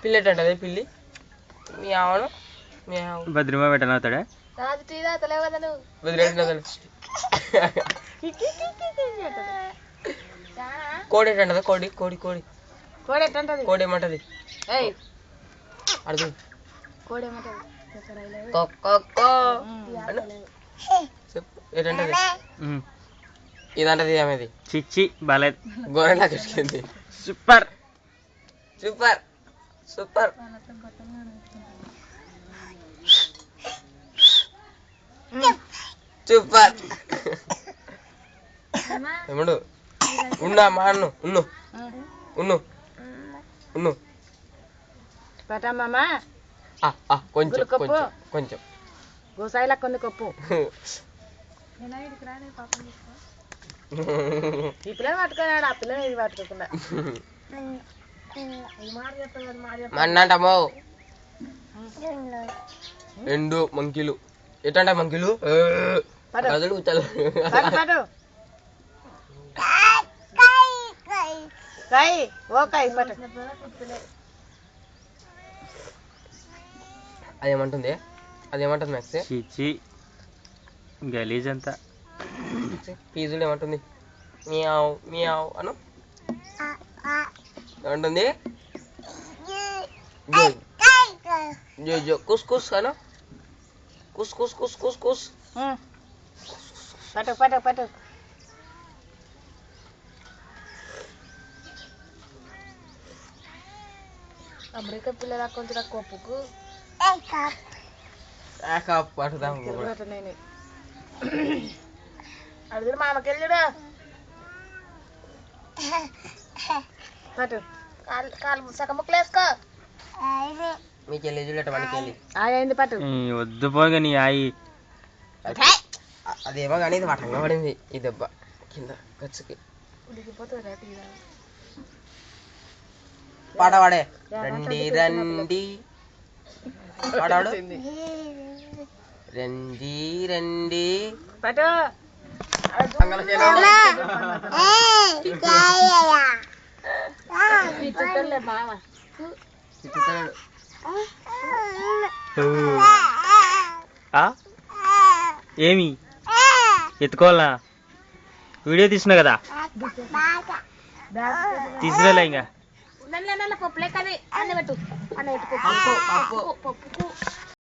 పిల్లి ఎట్టంటది పిల్లి మీ ఆవను మీ భద్రమా పెట్టనవుతాడా కోడి ఎట్టంటది కోడి కోడి కోడి కోడి ఎట్టంటది కోడి ఏమంటది అర్థం చెప్పు ఎటంటది ఇదంటది ఆమెది చిచ్చి బాలే గోరెలా కట్టింది సూపర్ సూపర్ సూపర్ సూపర్ ఏమడు ఉన్నా మా అన్ను ఉన్ను ఉన్ను ఉన్ను పటమ్మా కొంచెం కొంచెం కొంచెం గోసాయిలా కొన్ని కప్పు ఈ పిల్లలు పట్టుకున్నాడు ఆ పిల్లలు ఇది పట్టుకోకుండా మన్నంటమ్మో రెండు మంకీలు ఎట్టంట మంకీలు కదలు చలు అదేమంటుంది అదేమంటుంది మ్యాక్స్ చిచ్చి గలీజ్ అంతా ఫీజులు ఏమంటుంది మియావ్ మియావ్ అను ఏమంటుంది జో జో కుస్ కుస్ అను కుస్ కుస్ కుస్ కుస్ కుస్ పట్టు పట్టు పట్టు అమెరికా పిల్లల కొంచెం కొప్పుకు పట్టుదాం అడుగురు మామకెళ్ళుడా పట్టు కాలు సగం ముక్కలు వేసుకో మీకు వెళ్ళి చూడట మనకి వెళ్ళి అయింది పట్టు వద్దు పోగా నీ ఆయి అదేమో కానీ ఇది వటంగా పడింది ఈ దెబ్బ కింద ఖర్చుకి పాట పాడే రండి రండి పాడాడు రండి రండి పట్టు ఏమి ఎత్తుకోవాలా వీడియో తీసినా కదా తీసుకురా ఇంకా పప్పులే కానీ అన్న పెట్టు అన్న పెట్టు